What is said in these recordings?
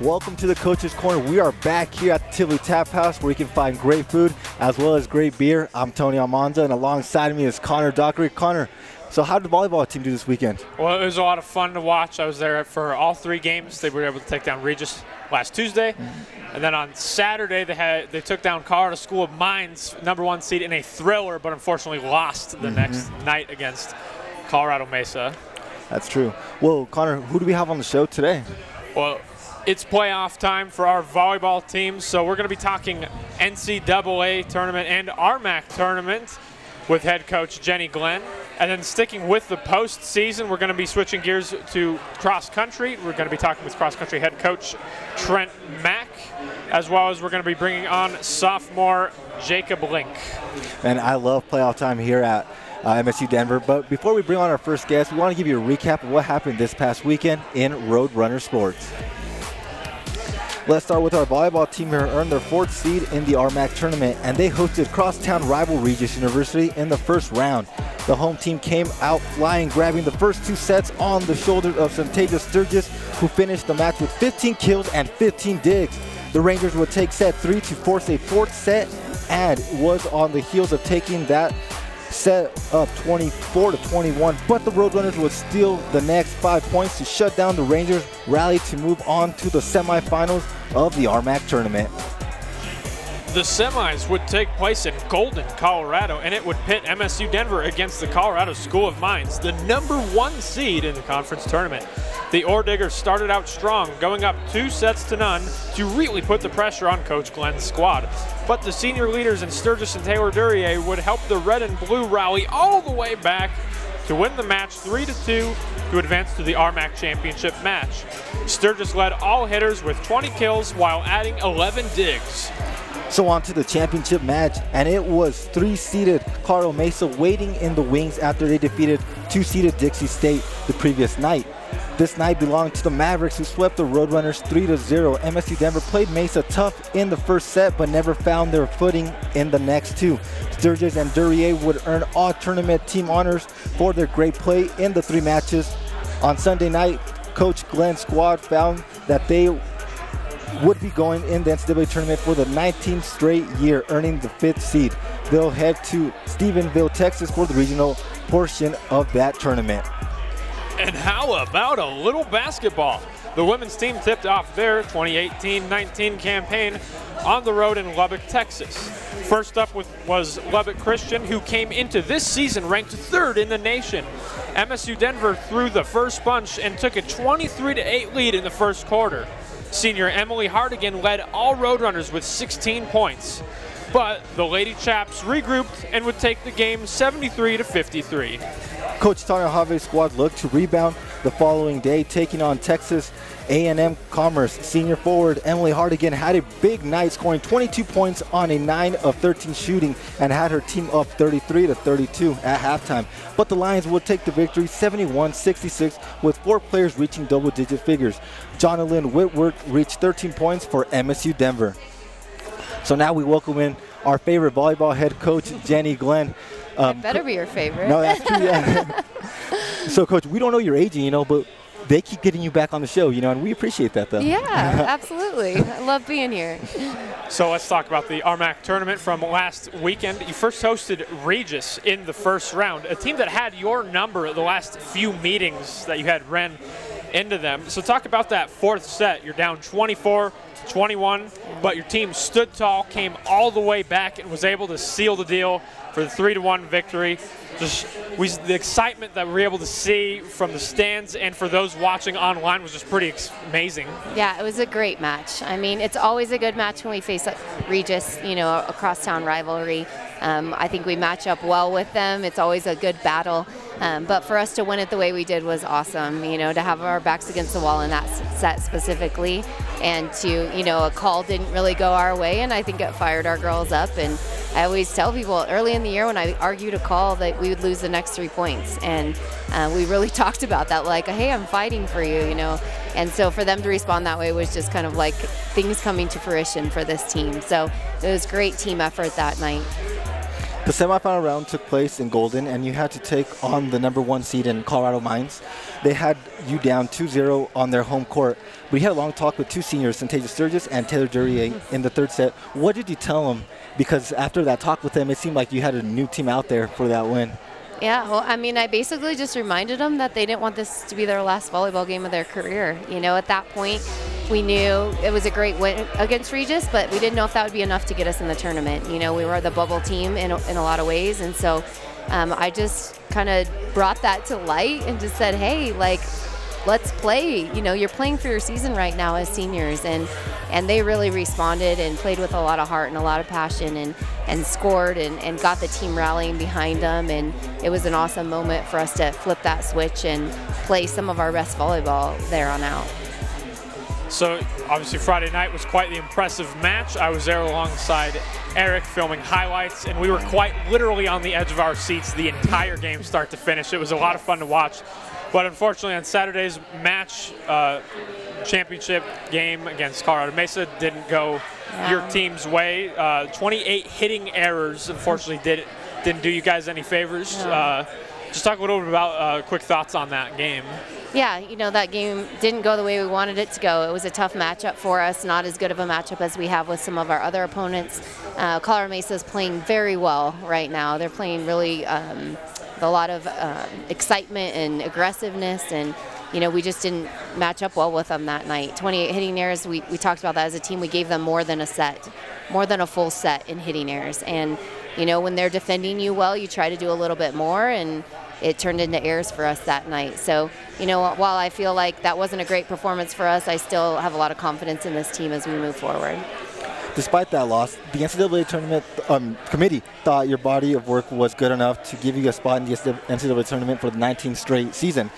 Welcome to the Coach's Corner. We are back here at the Tivoli Tap House where you can find great food as well as great beer. I'm Tony Almanza, and alongside me is Connor Dockery. Connor, so how did the volleyball team do this weekend? Well, it was a lot of fun to watch. I was there for all three games. They were able to take down Regis last Tuesday. And then on Saturday, they took down Colorado School of Mines, #1 seed, in a thriller, but unfortunately lost the next night against Colorado Mesa. That's true. Well, Connor, who do we have on the show today? Well, it's playoff time for our volleyball team, so we're going to be talking NCAA tournament and RMAC tournament with head coach Jenny Glenn. And then sticking with the postseason, we're going to be switching gears to cross country. We're going to be talking with cross country head coach Trent Mack, as well as we're going to be bringing on sophomore Jacob Link. And I love playoff time here at MSU Denver. But before we bring on our first guest, we want to give you a recap of what happened this past weekend in Roadrunner sports. Let's start with our volleyball team who earned their 4th seed in the RMAC tournament, and they hosted crosstown rival Regis University in the first round. The home team came out flying, grabbing the first 2 sets on the shoulders of Santasia Sturgis, who finished the match with 15 kills and 15 digs. The Rangers would take set 3 to force a 4th set, and was on the heels of taking that set up 24-21, but the Roadrunners would steal the next 5 points to shut down the Rangers' rally to move on to the semifinals of the RMAC tournament. The semis would take place in Golden, Colorado, and it would pit MSU Denver against the Colorado School of Mines, the #1 seed in the conference tournament. The Ore Diggers started out strong, going up 2-0 to really put the pressure on Coach Glenn's squad. But the senior leaders in Sturgis and Taylor Duryea would help the red and blue rally all the way back to win the match 3-2 to advance to the RMAC championship match. Sturgis led all hitters with 20 kills while adding 11 digs. So on to the championship match, and it was 3-seeded Colorado Mesa waiting in the wings after they defeated 2-seeded Dixie State the previous night. This night belonged to the Mavericks, who swept the Roadrunners 3-0. MSU Denver played Mesa tough in the first set, but never found their footing in the next 2. Sturgis and Duryea would earn all tournament team honors for their great play in the 3 matches. On Sunday night, Coach Glenn's squad found that they would be going in the NCAA tournament for the 19th straight year, earning the 5th seed. They'll head to Stephenville, Texas for the regional portion of that tournament. And how about a little basketball? The women's team tipped off their 2018-19 campaign on the road in Lubbock, Texas. First up was Lubbock Christian, who came into this season ranked 3rd in the nation. MSU Denver threw the first punch and took a 23-8 lead in the first quarter. Senior Emily Hardigan led all Roadrunners with 16 points. But the Lady Chaps regrouped and would take the game 73-53. Coach Tanya Have's squad looked to rebound the following day, taking on Texas A&M Commerce. Senior forward Emily Hardigan had a big night, scoring 22 points on a 9 of 13 shooting, and had her team up 33-32 at halftime. But the Lions would take the victory 71-66, with 4 players reaching double-digit figures. Jonalyn Whitworth reached 13 points for MSU Denver. So now we welcome in our favorite volleyball head coach, Jenny Glenn. It better be your favorite. No, that's true, yeah. So, Coach, we don't know your age, but they keep getting you back on the show, and we appreciate that, though. Yeah, absolutely. I love being here. So let's talk about the RMAC tournament from last weekend. You first hosted Regis in the first round, a team that had your number the last few meetings that you had ran into them. So talk about that 4th set. You're down 24-21, but your team stood tall, came all the way back, and was able to seal the deal for the 3-1 victory. The excitement that we were able to see from the stands and for those watching online was just pretty amazing. Yeah, it was a great match. I mean, it's always a good match when we face Regis, a crosstown rivalry. I think we match up well with them. It's always a good battle. But for us to win it the way we did was awesome, to have our backs against the wall in that set specifically, and to, a call didn't really go our way, and I think it fired our girls up. And I always tell people early in the year when I argued a call that we would lose the next 3 points, and we really talked about that, like, hey, I'm fighting for you, And so for them to respond that way was just kind of like things coming to fruition for this team. So it was great team effort that night. The semifinal round took place in Golden, and you had to take on the #1 seed in Colorado Mines. They had you down 2-0 on their home court. We had a long talk with two seniors, Syntasia Sturgis and Taylor Duryea, in the third set. What did you tell them? Because after that talk with them, it seemed like you had a new team out there for that win. Yeah, well, I mean, I basically just reminded them that they didn't want this to be their last volleyball game of their career. You know, at that point, we knew it was a great win against Regis, but we didn't know if that would be enough to get us in the tournament. You know, we were the bubble team in a lot of ways, and so I just kind of brought that to light and just said, hey, like, let's play. You know, you're playing for your season right now as seniors, and they really responded and played with a lot of heart and a lot of passion and scored and got the team rallying behind them, and it was an awesome moment for us to flip that switch and play some of our best volleyball there on out. So obviously Friday night was quite the impressive match. I was there alongside Eric filming highlights, and we were quite literally on the edge of our seats the entire game start to finish. It was a lot of fun to watch. But unfortunately on Saturday's match, championship game against Colorado Mesa didn't go your team's way. 28 hitting errors, unfortunately, didn't do you guys any favors. Just talk a little bit about quick thoughts on that game. Yeah, you know, that game didn't go the way we wanted it to go. It was a tough matchup for us, not as good of a matchup as we have with some of our other opponents. Colorado Mesa is playing very well right now. They're playing really with a lot of excitement and aggressiveness, and you know, we just didn't match up well with them that night. 28 hitting errors, we talked about that as a team. We gave them more than a set, more than a full set in hitting errors. And you know, when they're defending you well, you try to do a little bit more, and it turned into errors for us that night. So, you know, while I feel like that wasn't a great performance for us, I still have a lot of confidence in this team as we move forward. Despite that loss, the NCAA tournament committee thought your body of work was good enough to give you a spot in the NCAA tournament for the 19th straight season.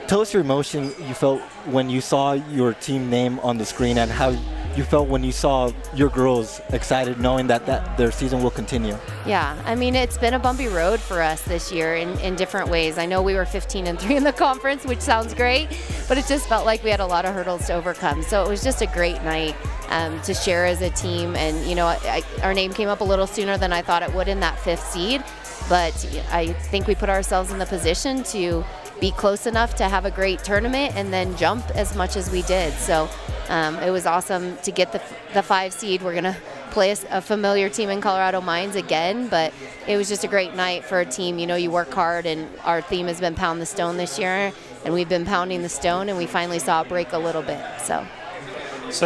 Tell us your emotion you felt when you saw your team name on the screen, and how you felt when you saw your girls excited knowing that their season will continue. Yeah, I mean, it's been a bumpy road for us this year in different ways. I know we were 15-3 in the conference, which sounds great, but it just felt like we had a lot of hurdles to overcome. So it was just a great night to share as a team. And, you know, our name came up a little sooner than I thought it would in that 5th seed, but I think we put ourselves in the position to be close enough to have a great tournament and then jump as much as we did. So it was awesome to get the 5 seed. We're going to play a familiar team in Colorado Mines again, but it was just a great night for a team. You know, you work hard, and our theme has been pound the stone this year, and we've been pounding the stone, and we finally saw it break a little bit. So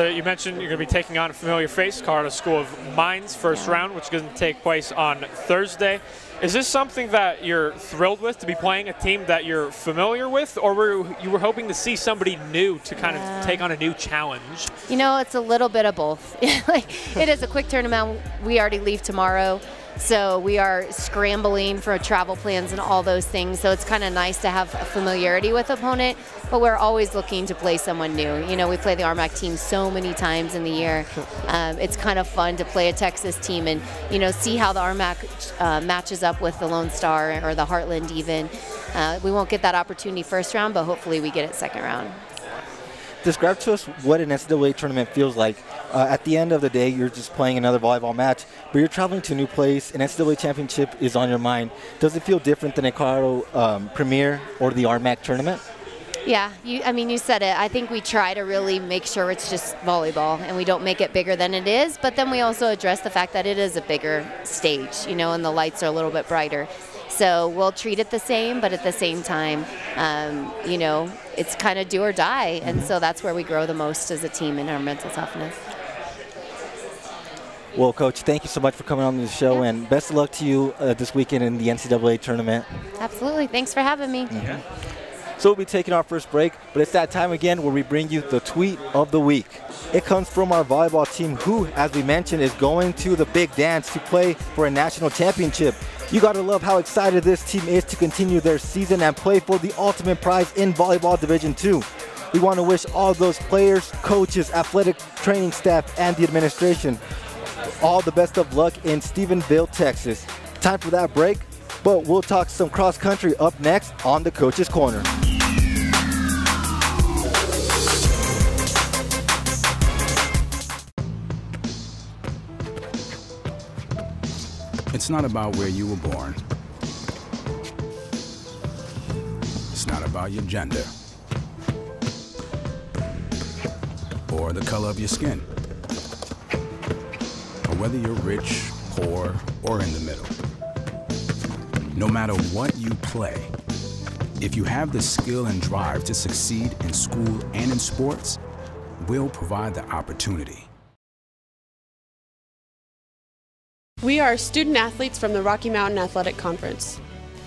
you mentioned you're going to be taking on a familiar face, Colorado School of Mines, first round, which is going to take place on Thursday. Is this something that you're thrilled with, to be playing a team that you're familiar with, or were you hoping to see somebody new to kind of take on a new challenge? You know, it's a little bit of both. Like, it is a quick tournament. We already leave tomorrow, so we are scrambling for travel plans and all those things. So it's kind of nice to have a familiarity with opponent, but we're always looking to play someone new. You know, we play the RMAC team so many times in the year. It's kind of fun to play a Texas team and, you know, see how the RMAC matches up with the Lone Star or the Heartland even. We won't get that opportunity first round, but hopefully we get it second round. Describe to us what an NCAA tournament feels like. At the end of the day, you're just playing another volleyball match, but you're traveling to a new place. An NCAA championship is on your mind. Does it feel different than a Colorado Premier or the RMAC tournament? Yeah, I mean, you said it. I think we try to really make sure it's just volleyball and we don't make it bigger than it is, but then we also address the fact that it is a bigger stage, you know, and the lights are a little bit brighter. So we'll treat it the same, but at the same time, you know, it's kind of do or die, and so that's where we grow the most as a team in our mental toughness. Well, Coach, thank you so much for coming on the show, and best of luck to you this weekend in the NCAA tournament. Absolutely. Thanks for having me. Yeah. So we'll be taking our first break, but it's that time again where we bring you the tweet of the week. It comes from our volleyball team who, as we mentioned, is going to the big dance to play for a national championship. You gotta love how excited this team is to continue their season and play for the ultimate prize in Volleyball Division II. We want to wish all those players, coaches, athletic training staff, and the administration all the best of luck in Stephenville, Texas. Time for that break, but we'll talk some cross country up next on the Coach's Corner. It's not about where you were born. It's not about your gender or the color of your skin, or whether you're rich, poor, or in the middle. No matter what you play, if you have the skill and drive to succeed in school and in sports, we'll provide the opportunity. We are student athletes from the Rocky Mountain Athletic Conference.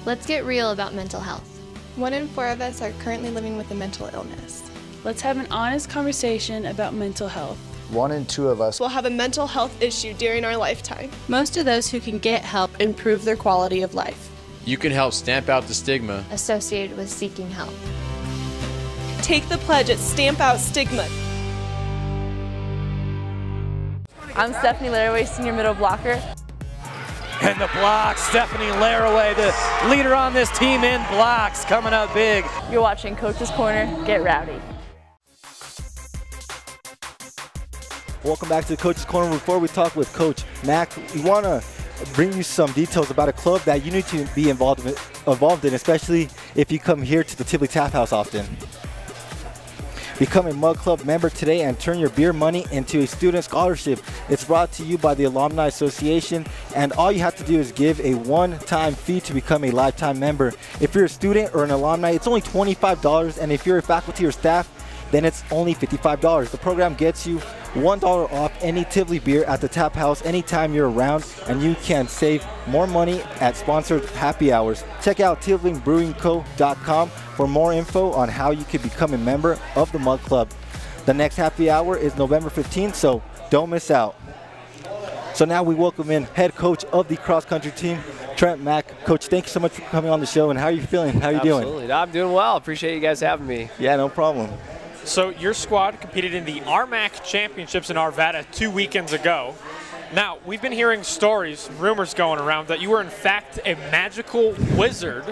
Let's get real about mental health. 1 in 4 of us are currently living with a mental illness. Let's have an honest conversation about mental health. 1 in 2 of us will have a mental health issue during our lifetime. Most of those who can get help improve their quality of life. You can help stamp out the stigma associated with seeking help. Take the pledge at Stamp Out Stigma. I'm Stephanie Laraway, senior middle blocker. And the block, Stephanie Laraway, the leader on this team in blocks, coming up big. You're watching Coach's Corner. Get rowdy. Welcome back to the Coach's Corner. Before we talk with Coach Mack, we want to bring you some details about a club that you need to be involved in, especially if you come here to the Tivoli Tap House often. Become a Mug Club member today and turn your beer money into a student scholarship. It's brought to you by the Alumni Association, and all you have to do is give a one-time fee to become a lifetime member. If you're a student or an alumni, it's only $25, and if you're a faculty or staff, then it's only $55. The program gets you $1 off any Tivoli beer at the Tap House anytime you're around, and you can save more money at sponsored happy hours. Check out TivoliBrewingCo.com for more info on how you can become a member of the Mug Club. The next happy hour is November 15th, so don't miss out. So now we welcome in head coach of the cross-country team, Trent Mack. Coach, thank you so much for coming on the show, and how are you feeling? How are you doing? Absolutely. I'm doing well. Appreciate you guys having me. Yeah, no problem. So your squad competed in the RMAC Championships in Arvada 2 weekends ago. Now, we've been hearing stories, rumors going around that you were in fact a magical wizard.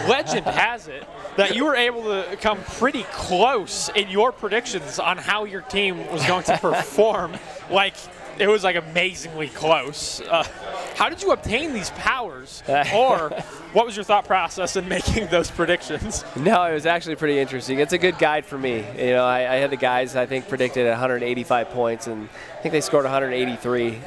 Legend has it that you were able to come pretty close in your predictions on how your team was going to perform. It was amazingly close. How did you obtain these powers? Or what was your thought process in making those predictions? No, it was actually pretty interesting. It's a good guide for me. I had the guys, I think, predicted 185 points, and I think they scored 183.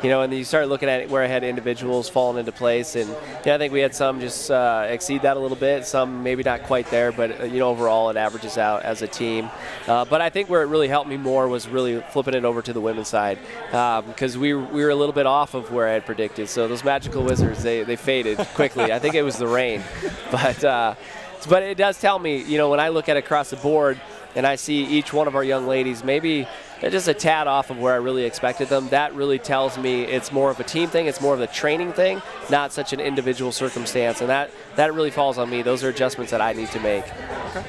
And you start looking at where I had individuals falling into place, and I think we had some just exceed that a little bit, some maybe not quite there, but overall it averages out as a team. But I think where it really helped me more was really flipping it over to the women's side, because we were a little bit off of where I had predicted. So those magical wizards, they faded quickly. I think it was the rain, but it does tell me, when I look at it across the board and I see each one of our young ladies maybe just a tad off of where I really expected them, that really tells me it's more of a team thing, it's more of a training thing, not such an individual circumstance, and that really falls on me. Those are adjustments that I need to make. Okay.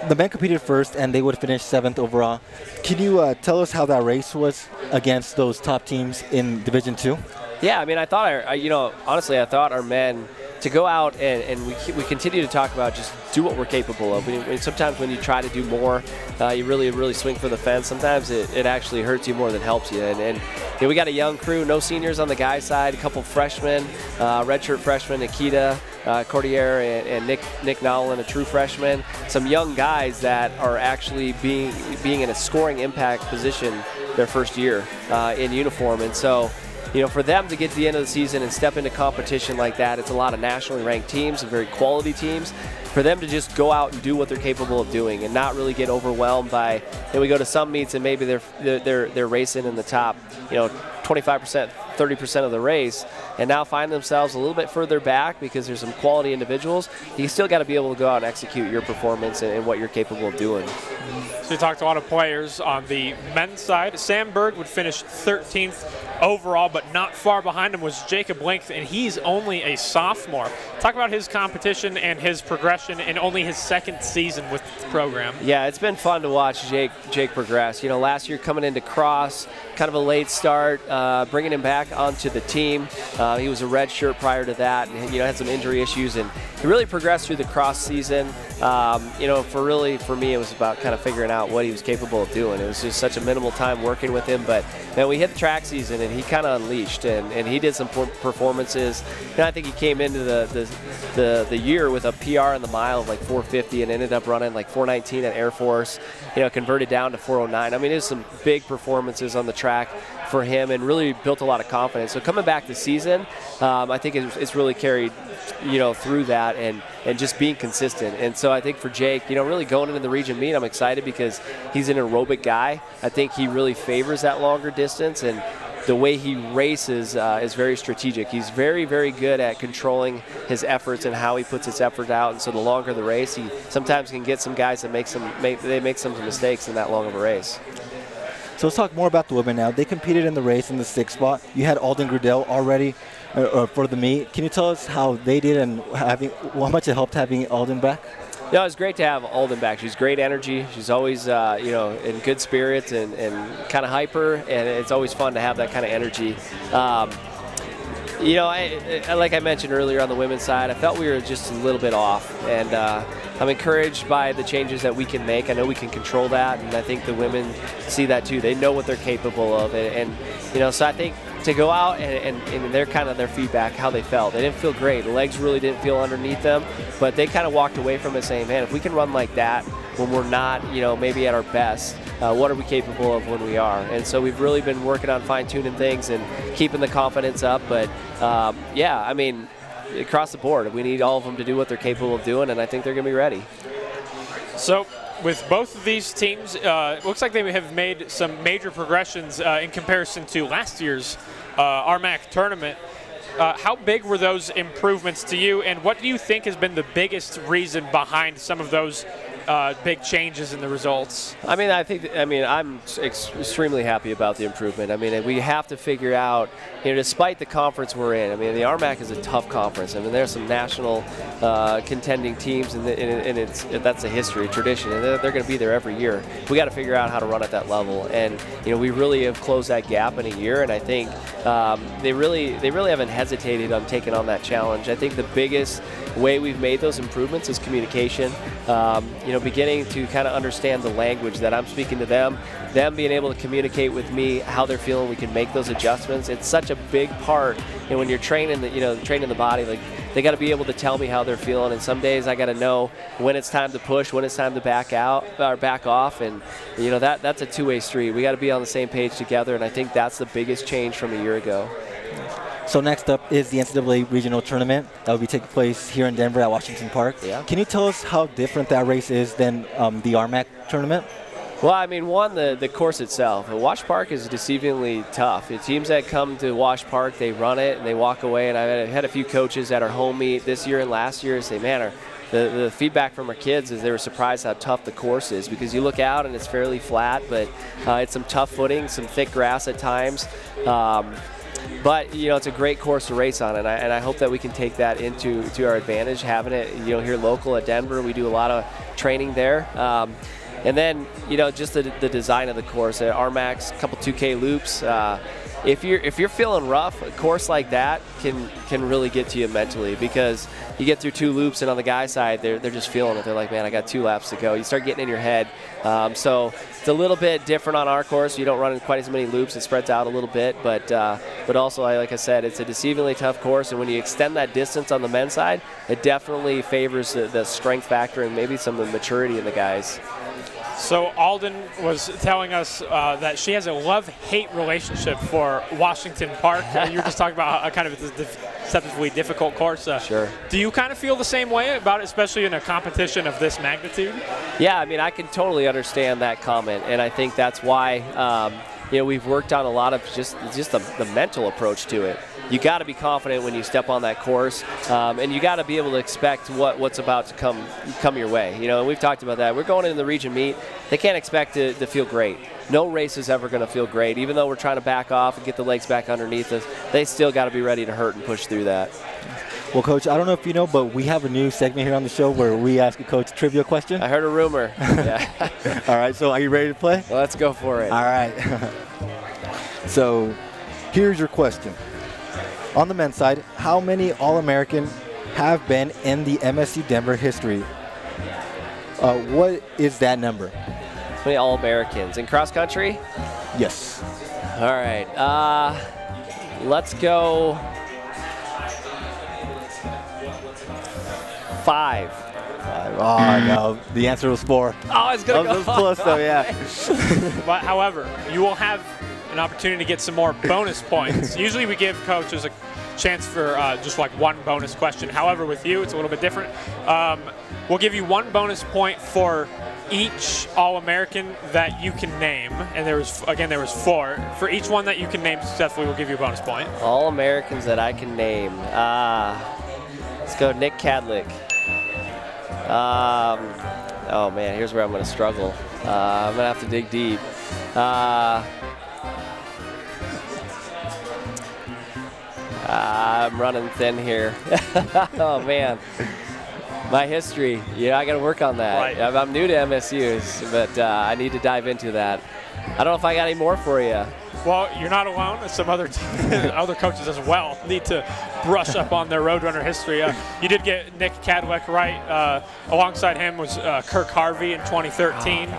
The men competed first, and they would finish 7th overall. Can you tell us how that race was against those top teams in Division II? Yeah, I thought honestly, I thought our men, to go out and we continue to talk about just do what we're capable of. Sometimes when you try to do more, you really swing for the fence. Sometimes it actually hurts you more than helps you. And we got a young crew, no seniors on the guys' side, a couple freshmen, redshirt freshmen, Nikita Cordier and Nick Nowlin, a true freshman. Some young guys that are actually being in a scoring impact position their first year in uniform. And so, for them to get to the end of the season and step into competition like that, it's a lot of nationally ranked teams and very quality teams. For them to just go out and do what they're capable of doing and not really get overwhelmed by, we go to some meets and maybe they're racing in the top, 25%, 30% of the race, and now find themselves a little bit further back because there's some quality individuals. You still got to be able to go out and execute your performance and what you're capable of doing. So you talked to a lot of players on the men's side. Sam Berg would finish 13th overall, but not far behind him was Jacob Length, and he's only a sophomore. Talk about his competition and his progression in only his 2nd season with the program. Yeah, it's been fun to watch Jake progress. Last year coming into cross, kind of a late start, bringing him back back onto the team. He was a red shirt prior to that, and had some injury issues, and he really progressed through the cross season. For me, it was about kind of figuring out what he was capable of doing. It was just such a minimal time working with him, but then we hit the track season, and he kind of unleashed, and he did some performances. And I think he came into the year with a PR in the mile of like 450, and ended up running like 419 at Air Force. Converted down to 409. I mean, it was some big performances on the track for him, and really built a lot of confidence. So coming back this season, I think it's really carried, through that, and just being consistent. And so I think for Jake, really going into the region meet, I'm excited because he's an aerobic guy. I think he really favors that longer distance, and the way he races is very strategic. He's very, very good at controlling his efforts and how he puts his effort out. And so the longer the race, he sometimes can get some guys that make some mistakes in that long of a race. So let's talk more about the women now. They competed in the race in the 6th spot. You had Alden Grudell already for the meet. Can you tell us how they did and how much it helped having Alden back? No, it's great to have Alden back. She's great energy. She's always, in good spirits and kind of hyper, and it's always fun to have that kind of energy. Like I mentioned earlier on the women's side, I felt we were just a little bit off, and I'm encouraged by the changes that we can make. I know we can control that, and I think the women see that too. They know what they're capable of, and so I think to go out and their kind of their feedback, how they felt. They didn't feel great. The legs really didn't feel underneath them, but they kind of walked away from it saying, man, if we can run like that when we're not, maybe at our best, what are we capable of when we are? And so we've really been working on fine-tuning things and keeping the confidence up. But yeah, I mean, across the board, we need all of them to do what they're capable of doing, and I think they're going to be ready. So with both of these teams, it looks like they have made some major progressions in comparison to last year's RMAC tournament. How big were those improvements to you, and what do you think has been the biggest reason behind some of those big changes in the results? I'm extremely happy about the improvement. I mean, we have to figure out, despite the conference we're in, I mean, the RMAC is a tough conference. I mean, there's some national contending teams, and that's a history, a tradition, and they're going to be there every year. We got to figure out how to run at that level, and we really have closed that gap in a year, and I think they really haven't hesitated on taking on that challenge. I think the biggest way we've made those improvements is communication. Beginning to kind of understand the language that I'm speaking to them being able to communicate with me how they're feeling. We can make those adjustments. It's such a big part, when you're training the body, like they got to be able to tell me how they're feeling. And some days I got to know when it's time to push, when it's time to back out or back off, and that's a two-way street. We got to be on the same page together, and I think that's the biggest change from a year ago. So next up is the NCAA Regional Tournament that will be taking place here in Denver at Washington Park. Yeah. Can you tell us how different that race is than the RMAC tournament? Well, I mean, the course itself. Wash Park is deceivingly tough. The teams that come to Wash Park, they run it and they walk away. And I've had a few coaches at our home meet this year and last year say, man, the feedback from our kids is they were surprised how tough the course is, because you look out and it's fairly flat, but it's some tough footing, some thick grass at times. But it's a great course to race on, and I hope that we can take that into our advantage, having it here local at Denver. We do a lot of training there, and then just the design of the course. RMAC's, a couple 2K loops. If you're feeling rough, a course like that can really get to you mentally, because you get through 2 loops, and on the guy's side, they're just feeling it. They're like, man, I got 2 laps to go. You start getting in your head. So it's a little bit different on our course. You don't run in quite as many loops. It spreads out a little bit, but also, like I said, it's a deceivingly tough course. And when you extend that distance on the men's side, it definitely favors the strength factor and maybe some of the maturity in the guys. So Alden was telling us that she has a love-hate relationship for Washington Park. You were just talking about a kind of a deceptively difficult course. Sure. Do you kind of feel the same way about it, especially in a competition of this magnitude? Yeah, I mean, I can totally understand that comment, and I think that's why we've worked on a lot of just the mental approach to it. You got to be confident when you step on that course, and you got to be able to expect what's about to come your way. And we've talked about that. We're going into the region meet. They can't expect to feel great. No race is ever going to feel great. Even though we're trying to back off and get the legs back underneath us, they still got to be ready to hurt and push through that. Well, Coach, I don't know if you know, but we have a new segment here on the show where we ask a coach a trivia question. I heard a rumor. Yeah. All right, so are you ready to play? Well, let's go for it. All right. So Here's your question. On the men's side, how many All-American have been in the MSU Denver history? What is that number? How many All-Americans in cross country? Yes. All right. Let's go 5. Oh, no. The answer was 4. Oh, it's going to go. That was close, though, yeah. But, however, you will have an opportunity to get some more bonus points. Usually we give coaches a chance for just like one bonus question. However, with you, it's a little bit different. We'll give you 1 bonus point for each All-American that you can name. And there was 4. For each one that you can name successfully, we'll give you a bonus point. All-Americans that I can name. Let's go Nick Cadlick. Oh man, here's where I'm going to struggle. I'm going to have to dig deep. I'm running thin here. Oh man, my history. Yeah, I got to work on that. Right. I'm new to MSU's, but I need to dive into that. I don't know if I got any more for you. Well, you're not alone. Some other other coaches as well need to brush up on their Roadrunner history. You did get Nick Cadwick right. Alongside him was Kirk Harvey in 2013.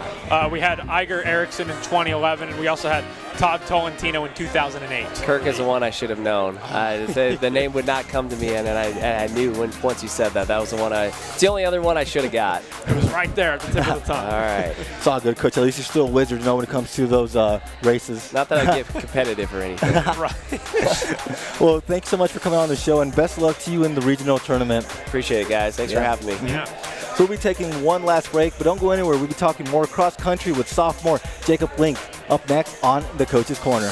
We had Iger Erickson in 2011, and we also had Todd Tolentino in 2008. Kirk is the one I should have known. The name would not come to me, and I knew once you said that was the one it's the only other one I should have got. It was right there at the tip of the tongue. All right. It's all good, Coach. At least you're still a wizard, when it comes to those races. Not that I get competitive or anything. Right. Well, thanks so much for coming on the show, and best of luck to you in the regional tournament. Appreciate it, guys. Thanks for having me. Yeah. So we'll be taking one last break, but don't go anywhere. We'll be talking more cross country with sophomore Jacob Link up next on the Coach's Corner.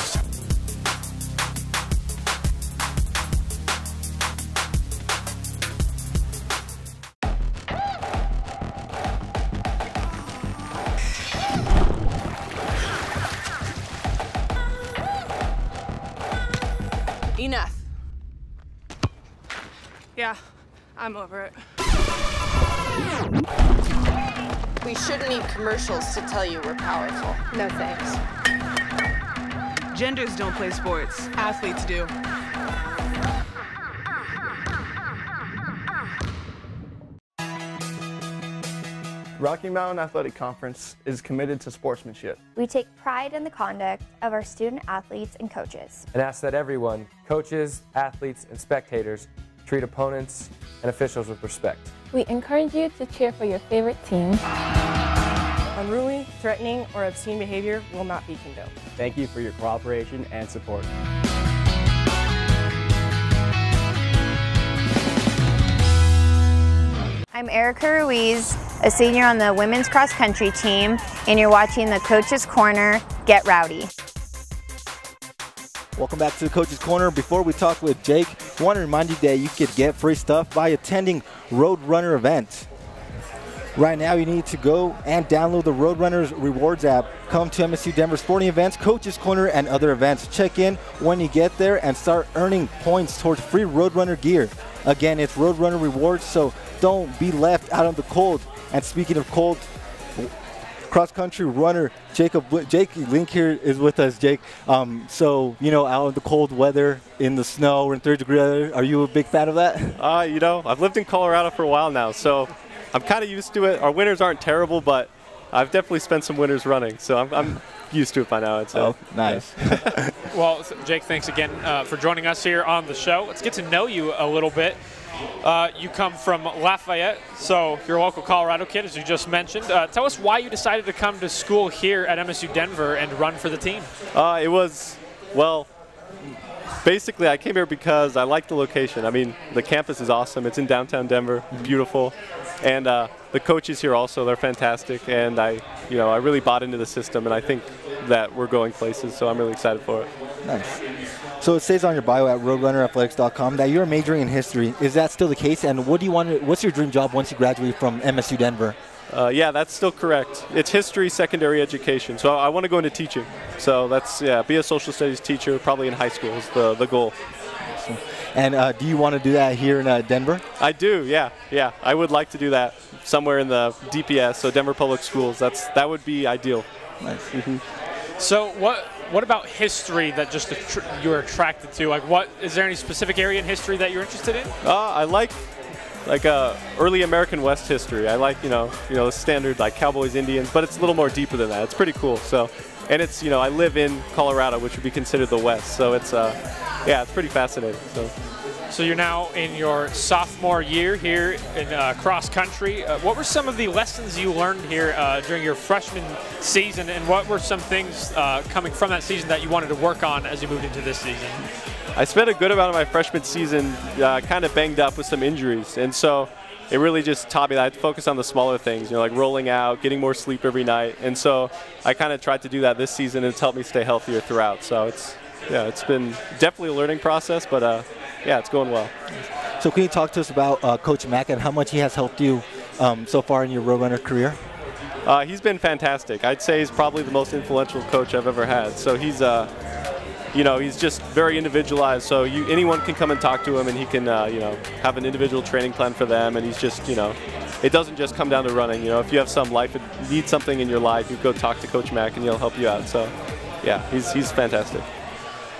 Enough. Yeah, I'm over it. We shouldn't need commercials to tell you we're powerful. No thanks. Genders don't play sports. Athletes do. Rocky Mountain Athletic Conference is committed to sportsmanship. We take pride in the conduct of our student athletes and coaches. And ask that everyone, coaches, athletes, and spectators, treat opponents and officials with respect. We encourage you to cheer for your favorite team. Unruly, threatening, or obscene behavior will not be condoned. Thank you for your cooperation and support. I'm Erica Ruiz, a senior on the women's cross country team, and you're watching the Coach's Corner Get Rowdy. Welcome back to the Coach's Corner. Before we talk with Jake, I want to remind you that you could get free stuff by attending Roadrunner events. Right now, you need to go and download the Roadrunners Rewards app. Come to MSU Denver sporting events, Coach's Corner, and other events. Check in when you get there and start earning points towards free Roadrunner gear. Again, it's Roadrunner Rewards, so don't be left out of the cold. And speaking of cold, cross-country runner Jake Link here is with us. Jake, so out in the cold weather, in the snow, or in 30-degree weather, are you a big fan of that? I've lived in Colorado for a while now, so I'm kind of used to it. Our winters aren't terrible, but I've definitely spent some winters running, so I'm used to it by now, I'd say. Oh, nice. Yeah. Well, Jake, thanks again for joining us here on the show. Let's get to know you a little bit. You come from Lafayette, so you're a local Colorado kid, as you just mentioned. Tell us why you decided to come to school here at MSU Denver and run for the team. Basically I came here because I like the location. I mean, the campus is awesome. It's in downtown Denver, beautiful. And the coaches here also, they're fantastic. And I really bought into the system, and I think that we're going places, so I'm really excited for it. Nice. So it says on your bio at roadrunnerathletics.com that you're majoring in history. Is that still the case? And what's your dream job once you graduate from MSU Denver? Yeah, that's still correct. It's history, secondary education. So I want to go into teaching. So that's, be a social studies teacher, probably in high school is the goal. And do you want to do that here in Denver? I do, yeah. I would like to do that somewhere in the DPS, so Denver Public Schools. That would be ideal. Nice. So what about history that just you're attracted to? Like, what is there any specific area in history that you're interested in? I like early American West history. I like the standard like Cowboys, Indians, but it's a little more deeper than that. It's pretty cool. So, and it's I live in Colorado, which would be considered the West. So it's yeah, it's pretty fascinating. So you're now in your sophomore year here in cross country. What were some of the lessons you learned here during your freshman season, and what were some things coming from that season that you wanted to work on as you moved into this season? I spent a good amount of my freshman season kind of banged up with some injuries, and so it really just taught me that I had to focus on the smaller things, like rolling out, getting more sleep every night, and so I kind of tried to do that this season, and it's helped me stay healthier throughout. So it's been definitely a learning process, but yeah, it's going well. So can you talk to us about Coach Mack and how much he has helped you so far in your Roadrunner career? He's been fantastic. I'd say he's probably the most influential coach I've ever had. So he's he's just very individualized. So anyone can come and talk to him, and he can have an individual training plan for them. And he's just it doesn't just come down to running. If you have some life, need something in your life, you go talk to Coach Mack, and he'll help you out. So yeah, he's fantastic.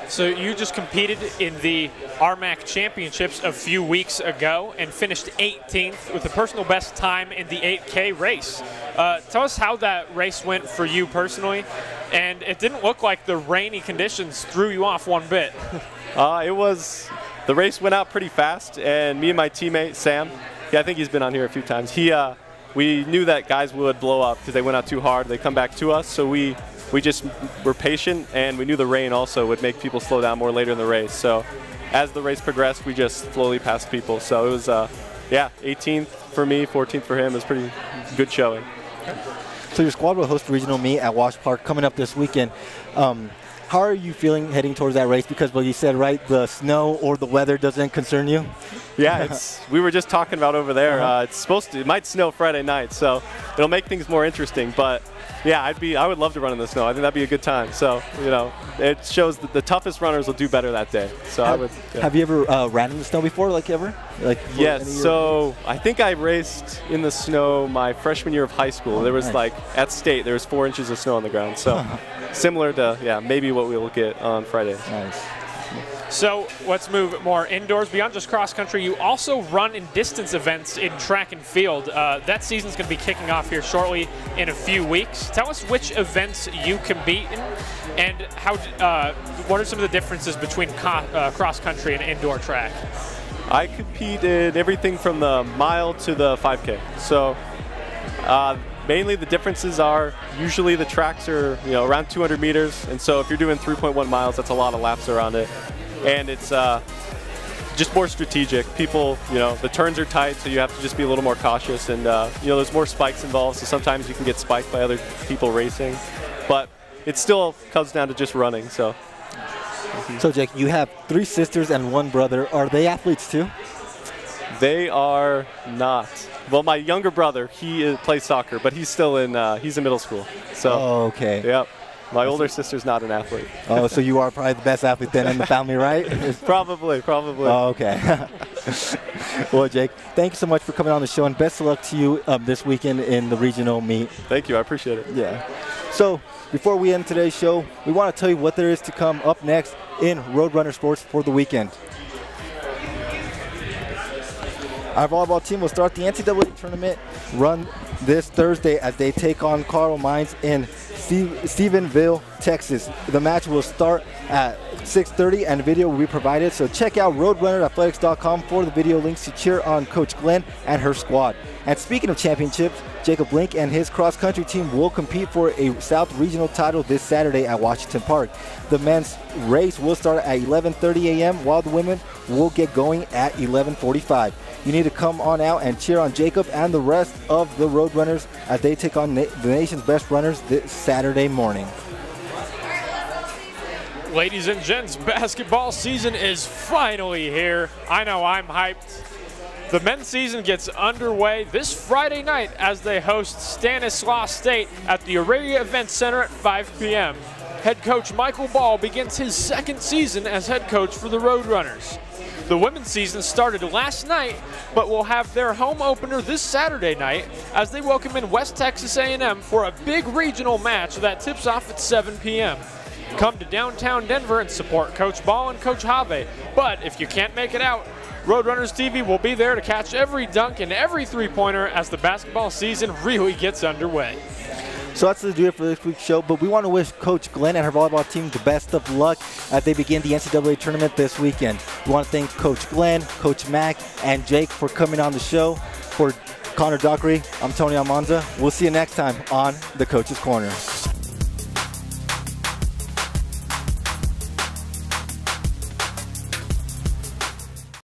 So you just competed in the RMAC Championships a few weeks ago and finished 18th with a personal best time in the 8K race. Tell us how that race went for you personally, and it didn't look like the rainy conditions threw you off one bit. The race went out pretty fast, and me and my teammate Sam, I think he's been on here a few times, we knew that guys would blow up because they went out too hard. They come back to us, so we just were patient, and we knew the rain also would make people slow down more later in the race. So as the race progressed, we just slowly passed people. So it was, 18th for me, 14th for him. It was pretty good showing. So your squad will host a regional meet at Wash Park coming up this weekend. How are you feeling heading towards that race? Because, well, you said, right, the snow or the weather doesn't concern you? Yeah, we were just talking about over there. It might snow Friday night, so it'll make things more interesting. But yeah, I would love to run in the snow. I think that'd be a good time. So it shows that the toughest runners will do better that day. So Have you ever ran in the snow before, ever? Yes. So I think I raced in the snow my freshman year of high school. There was at state there was 4 inches of snow on the ground. So similar to maybe what we'll get on Friday. Nice. So let's move more indoors. Beyond just cross country, you also run in distance events in track and field. That season's going to be kicking off here shortly in a few weeks. Tell us which events you compete in, and what are some of the differences between cross country and indoor track? I compete in everything from the mile to the 5K. So mainly the differences are usually the tracks are around 200 meters, and so if you're doing 3.1 miles, that's a lot of laps around it. And it's just more strategic. People, the turns are tight, so you have to just be a little more cautious. And, there's more spikes involved, so sometimes you can get spiked by other people racing. But it still comes down to just running. So, Jake, you have 3 sisters and 1 brother. Are they athletes too? They are not. Well, my younger brother, he plays soccer, but he's still he's in middle school. So, okay. Yep. My older sister's not an athlete. Oh, so you are probably the best athlete then in the family, right? Probably. Oh, okay. Well, Jake, thank you so much for coming on the show, and best of luck to you this weekend in the regional meet. Thank you. I appreciate it. Yeah. So before we end today's show, we want to tell you what there is to come up next in Roadrunner Sports for the weekend. Our volleyball team will start the NCAA tournament run this Thursday as they take on Carl Mines in Stephenville, Texas. The match will start at 6:30 and video will be provided. So check out roadrunnerathletics.com for the video links to cheer on Coach Glenn and her squad. And speaking of championships, Jacob Link and his cross-country team will compete for a South Regional title this Saturday at Washington Park. The men's race will start at 11:30 a.m. while the women will get going at 11:45. You need to come on out and cheer on Jacob and the rest of the Roadrunners as they take on the nation's best runners this Saturday morning. Ladies and gents, basketball season is finally here. I know I'm hyped. The men's season gets underway this Friday night as they host Stanislaus State at the Aurelia Event Center at 5 p.m. Head coach Michael Ball begins his 2nd season as head coach for the Roadrunners. The women's season started last night, but will have their home opener this Saturday night as they welcome in West Texas A&M for a big regional match that tips off at 7 p.m. come to downtown Denver and support Coach Ball and Coach Have. But if you can't make it out, Roadrunners TV will be there to catch every dunk and every three-pointer as the basketball season really gets underway. So that's to do it for this week's show, but we want to wish Coach Glenn and her volleyball team the best of luck as they begin the NCAA tournament this weekend. We want to thank Coach Glenn, Coach Mack, and Jake for coming on the show. For Connor Dockery, I'm Tony Almanza. We'll see you next time on the Coach's Corner.